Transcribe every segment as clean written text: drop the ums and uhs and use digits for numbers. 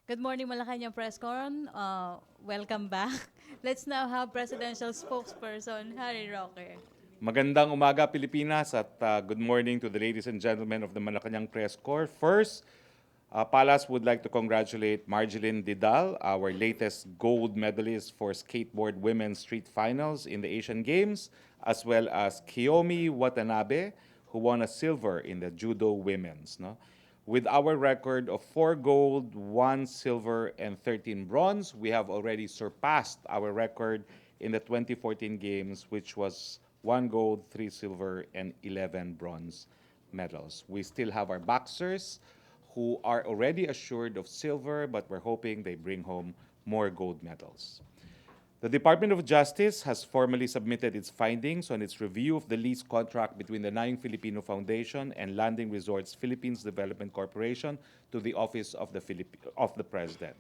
Good morning, Malacanang Press Con. Welcome back. Let's now have Presidential Spokesperson Harry Roque. Magandang umaga Pilipinas at good morning to the ladies and gentlemen of the Malacanang Press Corps. First, Palas would like to congratulate Marjeline Didal, our latest gold medalist for skateboard women's street finals in the Asian Games, as well as Kiyomi Watanabe, who won a silver in the judo women's. No? With our record of 4 gold, 1 silver, and 13 bronze, we have already surpassed our record in the 2014 Games, which was 1 gold, 3 silver, and 11 bronze medals. We still have our boxers who are already assured of silver, but we're hoping they bring home more gold medals. The Department of Justice has formally submitted its findings on its review of the lease contract between the Naing Filipino Foundation and Landing Resorts Philippines Development Corporation to the Office of the President.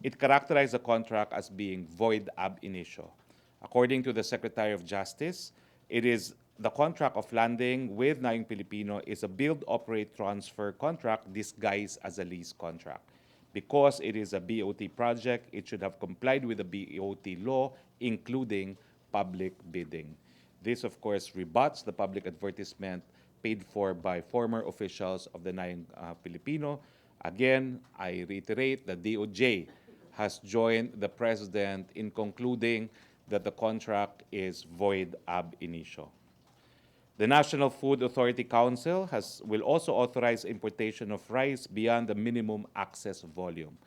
It characterized the contract as being void ab initio. According to the Secretary of Justice, it is the contract of landing with Naing Filipino is a build, operate, transfer contract disguised as a lease contract. Because it is a BOT project, it should have complied with the BOT law, including public bidding. This, of course, rebuts the public advertisement paid for by former officials of the Naing Filipino. Again, I reiterate that DOJ has joined the President in concluding that the contract is void ab initio. The National Food Authority Council will also authorize importation of rice beyond the minimum access volume.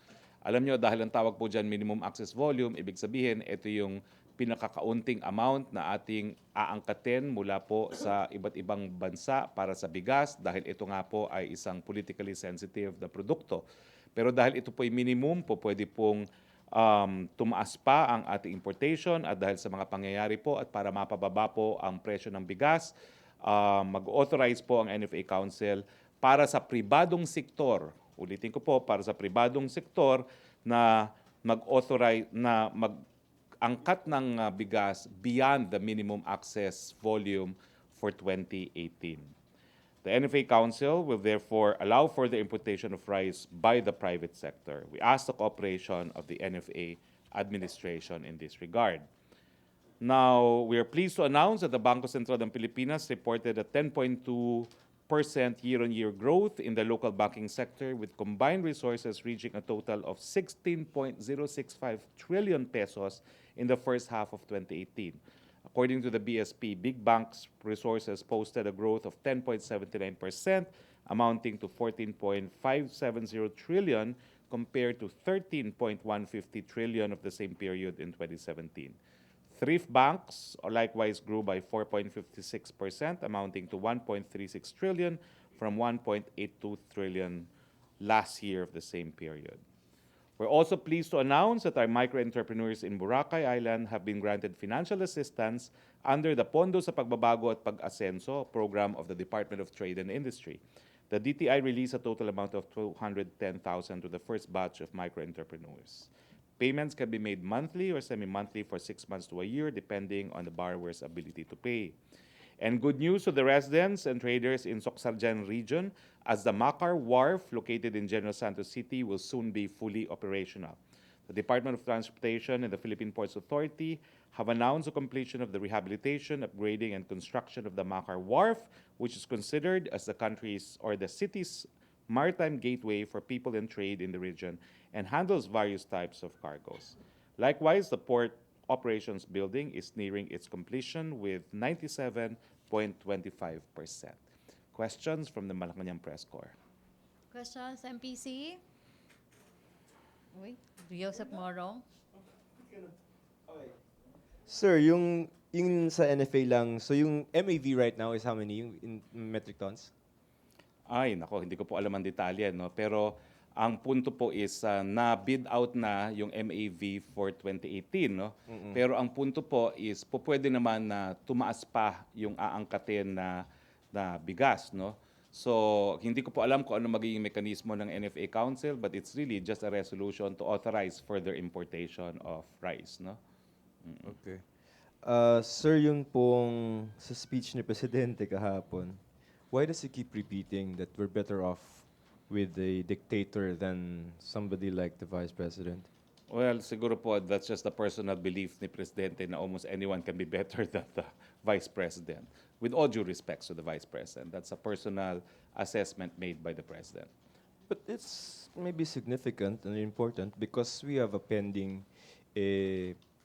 Alam nyo, dahil ang tawag po dyan minimum access volume, ibig sabihin, ito yung pinakakaunting amount na ating aangkatin mula po sa iba't ibang bansa para sa bigas dahil ito nga po ay isang politically sensitive na produkto. Pero dahil ito po ay minimum, po pwede pong tumaas pa ang ating importation at dahil sa mga pangyayari po at para mapababa po ang presyo ng bigas, mag-authorize po ang NFA Council para sa pribadong sektor. Ulitin ko po, para sa pribadong sektor na mag-authorize na mag-angkat ng bigas beyond the minimum access volume for 2018. The NFA Council will therefore allow for the importation of rice by the private sector. We ask the cooperation of the NFA administration in this regard. Now, we are pleased to announce that the Bangko Sentral ng Pilipinas reported a 10.2% year-on-year growth in the local banking sector with combined resources reaching a total of 16.065 trillion pesos in the first half of 2018. According to the BSP, big banks' resources posted a growth of 10.79%, amounting to 14.570 trillion compared to 13.150 trillion of the same period in 2017. Thrift banks likewise grew by 4.56%, amounting to 1.36 trillion from 1.82 trillion last year of the same period. We're also pleased to announce that our micro-entrepreneurs in Boracay Island have been granted financial assistance under the Pondo sa Pagbabago at Pag-asenso program of the Department of Trade and Industry. The DTI released a total amount of 210,000 to the first batch of micro-entrepreneurs. Payments can be made monthly or semi-monthly for 6 months to a year, depending on the borrower's ability to pay. And good news to the residents and traders in Socsarjan region, as the Makar Wharf, located in General Santos City, will soon be fully operational. The Department of Transportation and the Philippine Ports Authority have announced the completion of the rehabilitation, upgrading, and construction of the Makar Wharf, which is considered as the country's or the city's maritime gateway for people and trade in the region and handles various types of cargoes. Likewise, the port operations building is nearing its completion with 97.25%. Questions from the Malacanang Press Corps? Questions, MPC? Uy, Joseph Morong. Sir, yung sa NFA lang, so yung MAV right now is how many yung in metric tons? Ay, nako, hindi ko po alam ang detalye, no? Pero ang punto po is na-bid out na yung MAV for 2018, no? Pero ang punto po is pwede naman na tumaas pa yung aangkatin na bigas, no? So, hindi ko po alam kung ano magiging mekanismo ng NFA Council, but it's really just a resolution to authorize further importation of rice, no? Okay. Sir, yung pong sa speech ni Presidente kahapon, why does he keep repeating that we're better off with a dictator than somebody like the vice president? Well, siguro po, that's just the personal belief ni Presidente na almost anyone can be better than the Vice President. With all due respect to the Vice President, that's a personal assessment made by the President. But it's maybe significant and important because we have a pending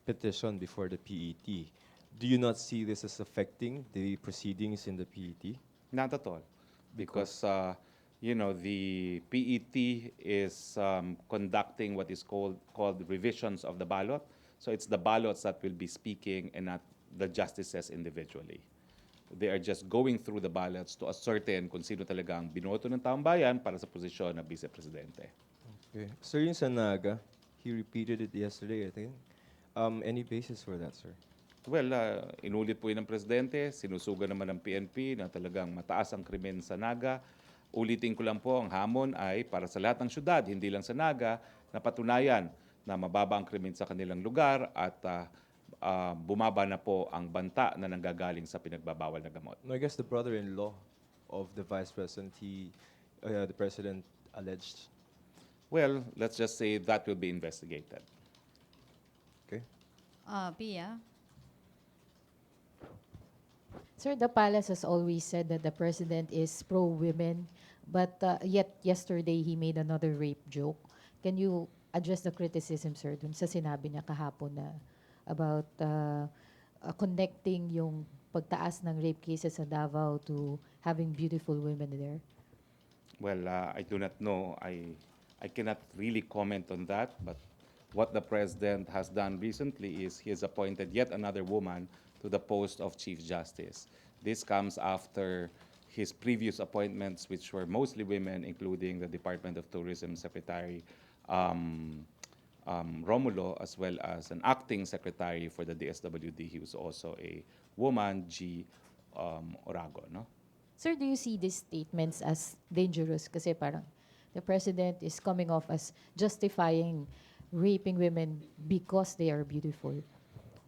petition before the PET. Do you not see this as affecting the proceedings in the PET? Not at all. Because, the PET is conducting what is called revisions of the ballot. So it's the ballots that will be speaking and not the justices individually. They are just going through the ballots to ascertain kung sino talaga ang binoto ng taong bayan para sa posisyon na vice-presidente. Okay. Sir, yung sa Naga, he repeated it yesterday, I think. Any basis for that, sir? Well, inulit po yun ng Presidente, sinusugan naman ng PNP na talagang mataas ang krimen sa Naga. Ulitin ko lang po, ang hamon ay para sa lahat ng syudad, hindi lang sa Naga, na patunayan na mababa ang krimen sa kanilang lugar at bumaba na po ang banta na nanggagaling sa pinagbabawal na gamot. No, I guess the brother-in-law of the vice president, the president alleged. Well, let's just say that will be investigated. Okay. Pia? Sir, the palace has always said that the president is pro-women, but yet yesterday he made another rape joke. Can you address the criticism, sir, dun sa sinabi niya kahapon na about connecting yung pagtaas ng rape cases sa Davao to having beautiful women there? Well, I do not know. I cannot really comment on that, but what the President has done recently is he has appointed yet another woman to the post of Chief Justice. This comes after his previous appointments, which were mostly women, including the Department of Tourism Secretary Romulo, as well as an acting secretary for the DSWD. He was also a woman, G. Orago, no? Sir, do you see these statements as dangerous? Kasi parang the president is coming off as justifying raping women because they are beautiful.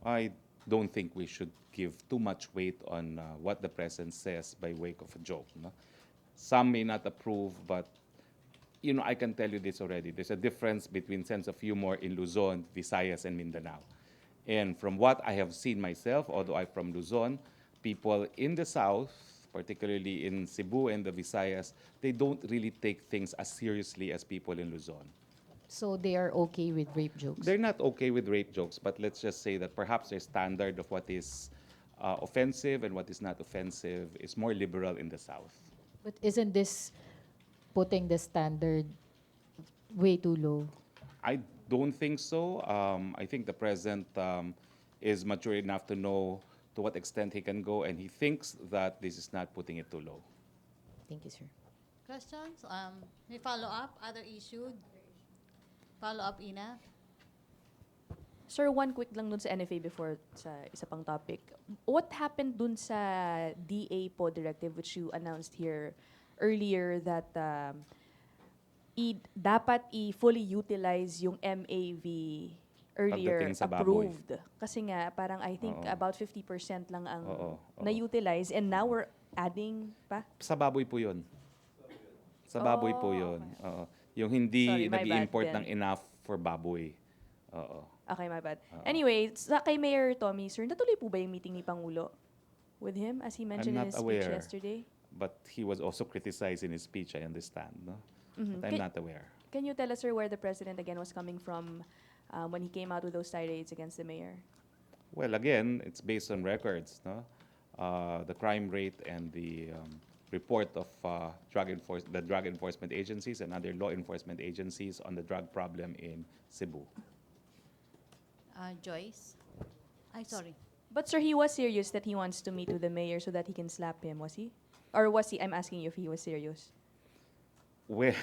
I don't think we should give too much weight on what the President says by way of a joke. No? Some may not approve, but I can tell you this already. There's a difference between sense of humor in Luzon, Visayas, and Mindanao. And from what I have seen myself, although I'm from Luzon, people in the South, particularly in Cebu and the Visayas, they don't really take things as seriously as people in Luzon. So they are okay with rape jokes? They're not okay with rape jokes, but let's just say that perhaps their standard of what is offensive and what is not offensive is more liberal in the South. But isn't this putting the standard way too low? I don't think so. I think the President is mature enough to know to what extent he can go, and he thinks that this is not putting it too low. Thank you, sir. Questions? May follow-up? Other issue? Follow-up, Ina? Sir, one quick lang dun sa NFA before sa isa pang topic. What happened dun sa DA po directive which you announced here earlier that dapat i-fully utilize yung MAV earlier Pagdating sa baboy. approved? Kasi nga, parang I think Oo. about 50% lang ang Oo. na-utilize and now we're adding pa? Sa baboy po yun. Sa baboy po Oh, yun. Oo. Yung hindi Sorry, my bad nag-i-import then. ng enough for baboy. Oo. Okay, my bad. Anyway, sa kay Mayor Tommy, sir, natuloy po ba yung meeting ni Pangulo with him as he mentioned in not his speech aware. yesterday? But he was also criticized in his speech, I understand. No? Mhm. But I'm Can- not aware. Can you tell us, sir, where the president again was coming from when he came out with those tirades against the mayor? Well, again, it's based on records. No? The crime rate and the report of the drug enforcement agencies and other law enforcement agencies on the drug problem in Cebu. Joyce? Ay, sorry. But sir, he was serious that he wants to meet with the mayor so that he can slap him, was he? Or was he? I'm asking you if he was serious. Well,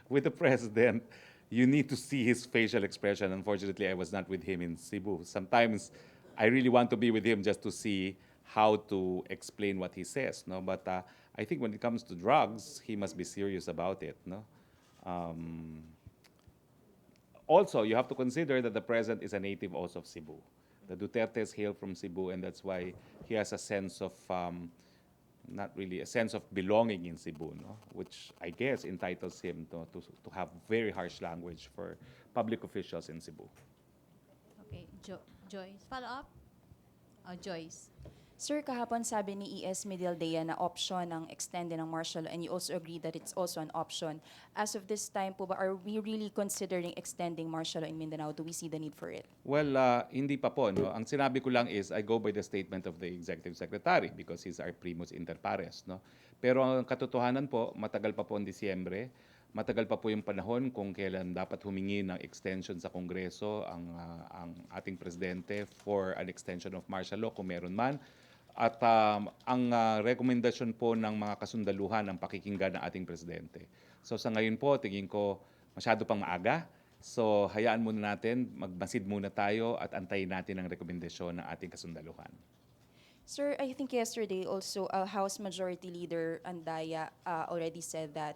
with the president, you need to see his facial expression. Unfortunately, I was not with him in Cebu. Sometimes I really want to be with him just to see how to explain what he says. No, but I think when it comes to drugs, he must be serious about it. No. Also, you have to consider that the president is a native also of Cebu. The Dutertes hail from Cebu, and that's why he has a sense of not really a sense of belonging in Cebu, no? Which I guess entitles him to have very harsh language for public officials in Cebu. Okay, Joyce, follow up? Joyce. Sir, kahapon sabi ni ES Medialdea na option ang extending ng martial law, and you also agree that it's also an option. As of this time po ba, are we really considering extending martial law in Mindanao? Do we see the need for it? Well, hindi pa po. No? Ang sinabi ko lang is I go by the statement of the Executive Secretary because he's our primus inter pares. No? Pero ang katotohanan po, matagal pa po ang Disyembre. Matagal pa po yung panahon kung kailan dapat humingi ng extension sa Kongreso ang ating Presidente for an extension of martial law kung meron man. At ang rekomendasyon po ng mga kasundaluhan ang pakikinggan ng ating Presidente. So sa ngayon po, tingin ko masyado pang maaga. So hayaan muna natin, magmasid muna tayo at antayin natin ang rekomendasyon ng ating kasundaluhan. Sir, I think yesterday also House Majority Leader Andaya already said that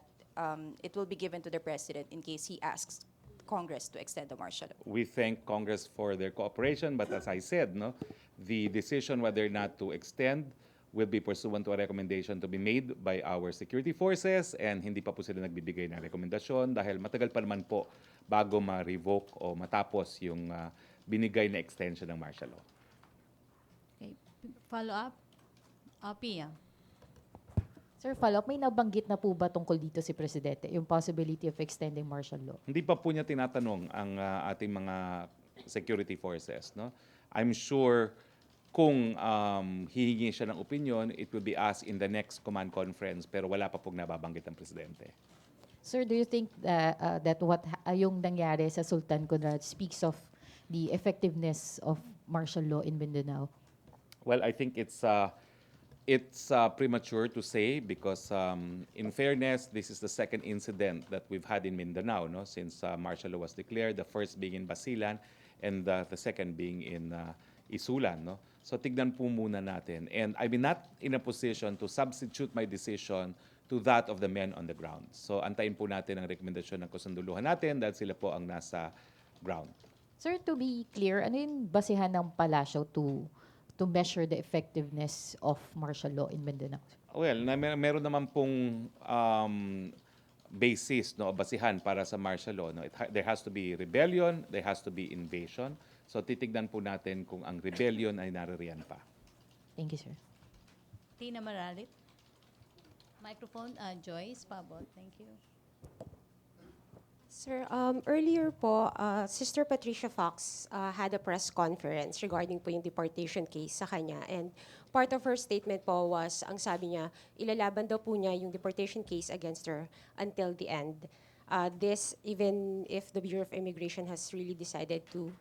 it will be given to the President in case he asks Congress to extend the martial law. We thank Congress for their cooperation, but as I said, no, the decision whether or not to extend will be pursuant to a recommendation to be made by our security forces, and hindi pa po sila nagbibigay ng rekomendasyon dahil matagal pa naman po bago ma-revoke o matapos yung binigay na extension ng martial law. Okay, follow up? Pia. Sir, follow-up, may nabanggit na po ba tungkol dito si Presidente, yung possibility of extending martial law? Hindi pa po niya tinatanong ang ating mga security forces. No? I'm sure kung hihingi siya ng opinion, it will be asked in the next command conference, pero wala pa pong nababanggit ang Presidente. Sir, do you think that yung nangyari sa Sultan Conrad speaks of the effectiveness of martial law in Mindanao? Well, I think it's premature to say because, in fairness, this is the second incident that we've had in Mindanao, no, since martial law was declared. The first being in Basilan, and the second being in Isulan, no. So tignan po muna natin. And I'm not in a position to substitute my decision to that of the men on the ground. So antayin po natin ang rekomendasyon ng kasunduluhan natin dahil sila po ang nasa ground. Sir, to be clear, ano yung basihan ng palasyo to measure the effectiveness of martial law in Mindanao? Well, meron naman pong basis, no, basihan para sa martial law. No? There has to be rebellion, there has to be invasion. So titignan po natin kung ang rebellion ay naririyan pa. Thank you, sir. Tina Maralit. Microphone, Joyce Pabot. Thank you. Sir, earlier po, Sister Patricia Fox had a press conference regarding po yung deportation case sa kanya. And part of her statement po was, ang sabi niya, ilalaban daw po niya yung deportation case against her until the end. This, even if the Bureau of Immigration has really decided to,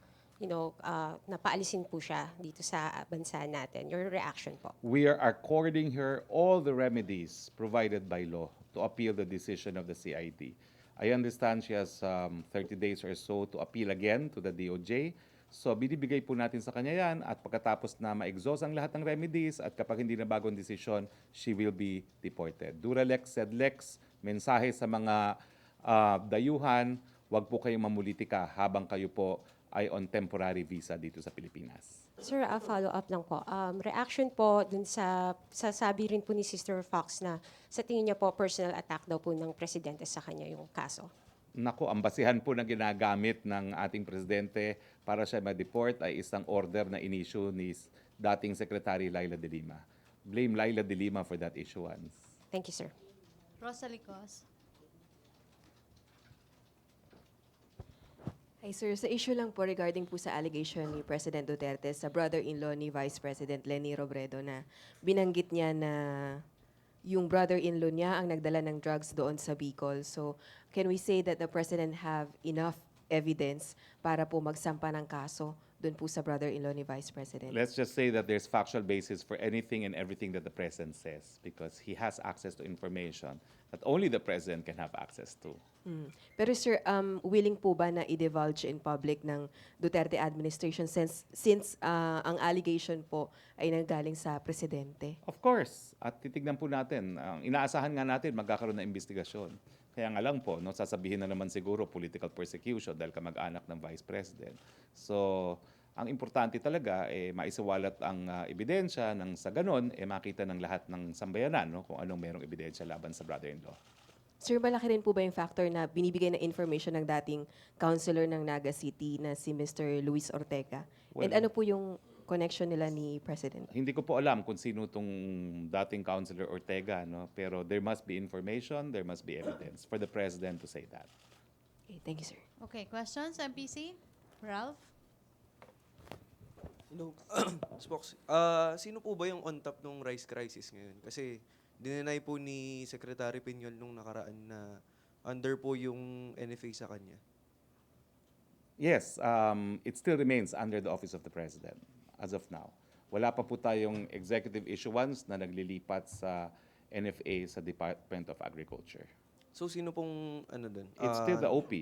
napaalisin po siya dito sa bansa natin. Your reaction po? We are according her all the remedies provided by law to appeal the decision of the CID. I understand she has 30 days or so to appeal again to the DOJ. So binibigay po natin sa kanya yan at pagkatapos na ma-exhaust ang lahat ng remedies at kapag hindi na bagong desisyon, she will be deported. Duralex, sedlex, mensahe sa mga dayuhan, wag po kayong mamulitika habang kayo po ay on temporary visa dito sa Pilipinas. Sir, follow-up lang po. Reaction po dun sa sabi rin po ni Sister Fox na sa tingin niya po personal attack daw po ng Presidente sa kanya yung kaso. Nako, ang basihan po na ginagamit ng ating Presidente para siya ma-deport ay isang order na in-issue ni dating Secretary Laila de Lima. Blame Laila de Lima for that issuance. Thank you, sir. Rosalie Cos. Hi sir, sa issue lang po regarding po sa allegation ni President Duterte sa brother-in-law ni Vice President Leni Robredo na binanggit niya na yung brother-in-law niya ang nagdala ng drugs doon sa Bicol. So, can we say that the President have enough evidence para po magsampa ng kaso doon po sa brother-in-law ni Vice President? Let's just say that there's factual basis for anything and everything that the President says because he has access to information that only the President can have access to. Pero sir, willing po ba na i-divulge in public ng Duterte administration since ang allegation po ay nanggaling sa Presidente? Of course, at titignan po natin. Inaasahan nga natin magkakaroon ng investigasyon. Kaya nga lang po, no, sasabihin na naman siguro political persecution dahil kamag-anak ng Vice President. So, Ang importante talaga, maisawalat ang ebidensya nang sa ganon, makita ng lahat ng sambayanan, no, kung anong merong ebidensya laban sa brother-in-law. Sir, malaki rin po ba yung factor na binibigay na information ng dating councilor ng Naga City na si Mr. Luis Ortega? And Well, ano po yung connection nila ni President? Hindi ko po alam kung sino tong dating Councilor Ortega, no? Pero there must be information, there must be evidence for the President to say that. Okay, thank you, sir. Okay, questions, MPC? Ralph? Hello. Spokes, sino po ba yung on top ng rice crisis ngayon? Kasi dinenay po ni Secretary Piñol nung nakaraan na under po yung NFA sa kanya. Yes, it still remains under the Office of the President as of now. Wala pa po tayong executive issuance na naglilipat sa NFA sa Department of Agriculture. So sino pong ano dun? It's still the OP.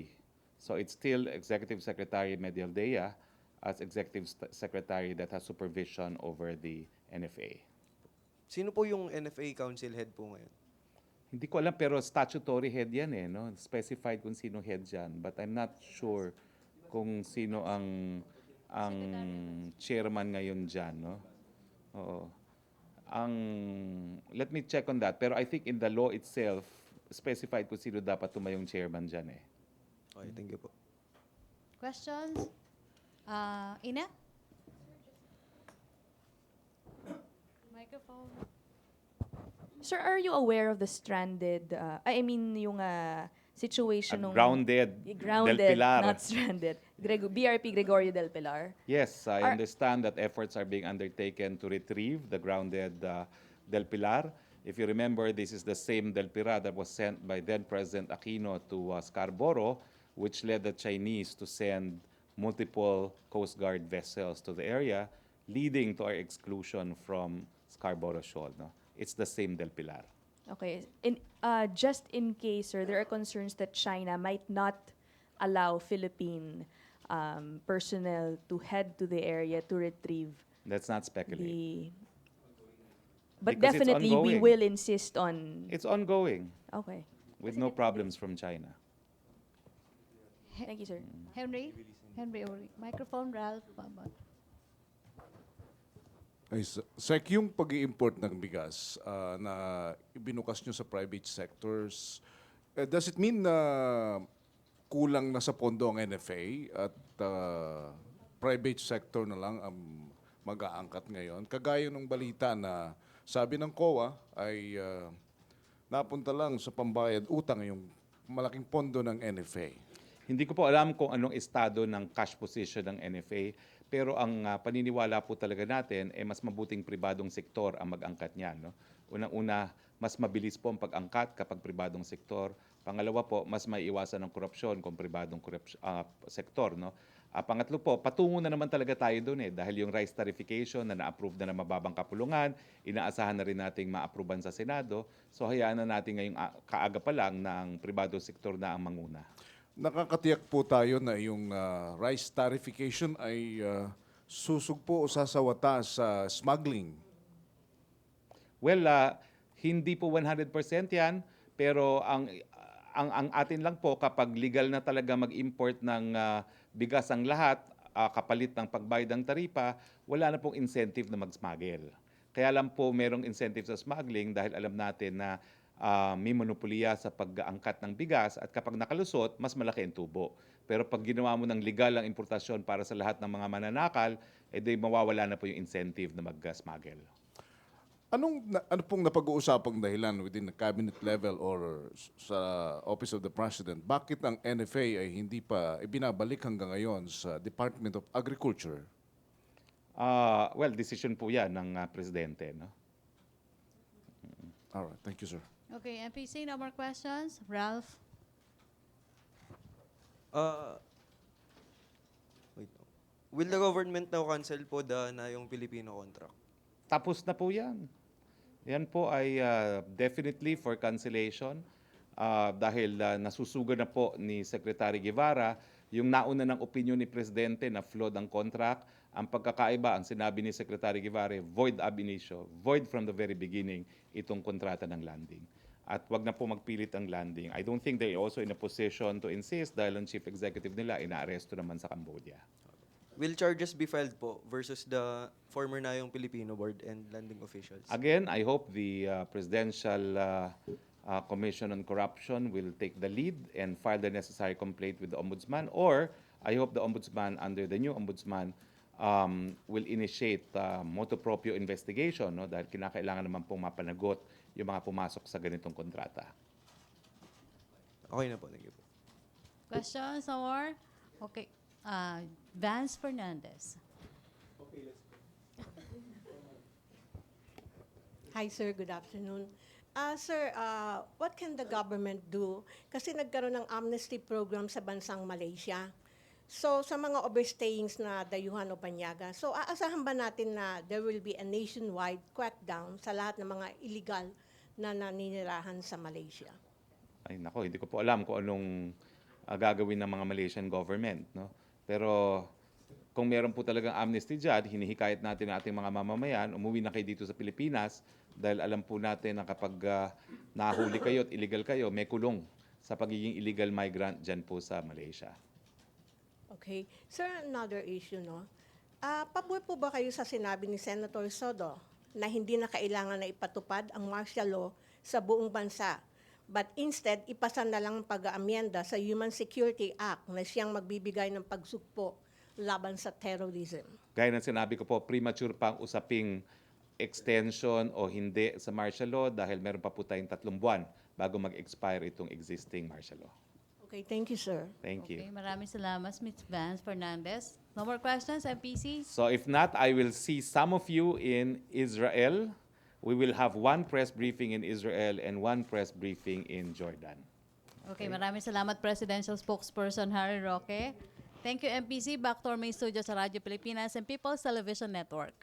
So it's still Executive Secretary Medialdea as Executive Secretary that has supervision over the NFA. Sino po yung NFA Council Head po ngayon? Hindi ko alam pero statutory head yan no? Specified kung sino head dyan. But I'm not sure kung sino ang chairman ngayon dyan, no? Oo. Let me check on that. Pero I think in the law itself, specified kung sino dapat tumayong chairman dyan Okay, thank you po. Questions? Ina? Microphone. Sir, are you aware of the stranded, yung situation At ng... grounded, Grounded, Del Pilar. not stranded. BRP Gregorio Del Pilar. Yes, I Are- understand that efforts are being undertaken to retrieve the grounded Del Pilar. If you remember, this is the same Del Pilar that was sent by then President Aquino to Scarborough, which led the Chinese to send multiple Coast Guard vessels to the area, leading to our exclusion from Scarborough Shoal. No? It's the same Del Pilar. Okay. Just in case, sir, there are concerns that China might not allow Philippine personnel to head to the area to retrieve Let's not speculate. the... But Because it's definitely, we ongoing. will insist on... It's ongoing Okay. with no problems from China. Thank you, sir. Henry? Henry Ori. Microphone, Ralph. Sec, yung pag-i-import ng bigas na ibinukas nyo sa private sectors, does it mean na kulang na sa pondo ang NFA at private sector na lang ang mag-aangkat ngayon? Kagaya ng balita na sabi ng COA ay napunta lang sa pambayad utang yung malaking pondo ng NFA. Hindi ko po alam kung anong estado ng cash position ng NFA, pero ang paniniwala po talaga natin mas mabuting pribadong sektor ang mag-angkat niyan. No? Unang-una, mas mabilis po ang pag-angkat kapag pribadong sektor. Pangalawa po, mas maiiwasan ng korupsyon kung pribadong sektor. No? Pangatlo po, patungo na naman talaga tayo doon dahil yung rice tarification na na-approve na mababang kapulungan, inaasahan na rin nating ma-approvean sa Senado. So hayaan na natin ngayong kaaga pa lang ng pribadong sektor na ang manguna. Nakakatiyak po tayo na yung rice tarification ay susugpo o sasawata sa smuggling. Well, hindi po 100% yan, pero ang atin lang po kapag legal na talaga mag-import ng bigas ang lahat, kapalit ng pagbayad ng taripa, wala na pong incentive na mag-smuggle. Kaya lang po merong incentive sa smuggling dahil alam natin na may monopoliya sa pag-angkat ng bigas at kapag nakalusot, mas malaki ang tubo. Pero pag ginawa mo ng legal ang importasyon para sa lahat ng mga mananakal, edi mawawala na po yung incentive na mag-smuggle. Ano pong napag-uusapang dahilan within the cabinet level or sa Office of the President? Bakit ang NFA ay hindi pa ibinabalik hanggang ngayon sa Department of Agriculture? Well, decision po yan ng Presidente. No? All right, thank you, sir. Okay, MPC, no more questions? Ralph? Wait. Will the government now cancel po yung Filipino contract? Tapos na po yan. Yan po ay definitely for cancellation dahil nasusugan na po ni Secretary Guevara yung nauna ng opinion ni Presidente na flawed ang contract. Ang pagkakaiba, ang sinabi ni Secretary Guevara, void ab initio, void from the very beginning itong kontrata ng landing. At wag na po magpilit ang landing. I don't think they're also in a position to insist dahil ang chief executive nila inaaresto naman sa Cambodia. Will charges be filed po versus the former Nayong Filipino board and landing officials? Again, I hope the Presidential Commission on Corruption will take the lead and file the necessary complaint with the Ombudsman, or I hope the Ombudsman, under the new Ombudsman, will initiate motu proprio investigation, no? Dahil kinakailangan naman pong mapanagot yung mga pumasok sa ganitong kontrata. Okay na po, thank you po. Questions or? Okay. Vance Fernandez. Hi, sir. Good afternoon. Sir, what can the government do? Kasi nagkaroon ng amnesty program sa bansang Malaysia. So, sa mga overstayings na dayuhan o panyaga, so aasahan ba natin na there will be a nationwide crackdown sa lahat ng mga illegal na naninirahan sa Malaysia? Ay nako, hindi ko po alam kung anong gagawin ng mga Malaysian government, no? Pero kung meron po talagang amnesty dyan, hinihikayat natin ang ating mga mamamayan, umuwi na kayo dito sa Pilipinas dahil alam po natin na kapag nahuli kayo at illegal kayo, may kulong sa pagiging illegal migrant dyan po sa Malaysia. Okay. Sir, another issue, no? Pabor po ba kayo sa sinabi ni Senator Soto na hindi na kailangan na ipatupad ang martial law sa buong bansa, but instead, ipasa na lang ang pag-aamyenda sa Human Security Act na siyang magbibigay ng pagsugpo laban sa terrorism? Gaya ng sinabi ko po, premature pa ang usaping extension o hindi sa martial law dahil meron pa po tayong 3 buwan bago mag-expire itong existing martial law. Okay, thank you, sir. Thank you. Okay, maraming salamat, Ms. Vance Fernandez. No more questions, MPC? So if not, I will see some of you in Israel. We will have 1 press briefing in Israel and 1 press briefing in Jordan. Okay, maraming salamat, Presidential Spokesperson Harry Roque. Thank you, MPC. Back to our main studio sa Radyo Pilipinas and People's Television Network.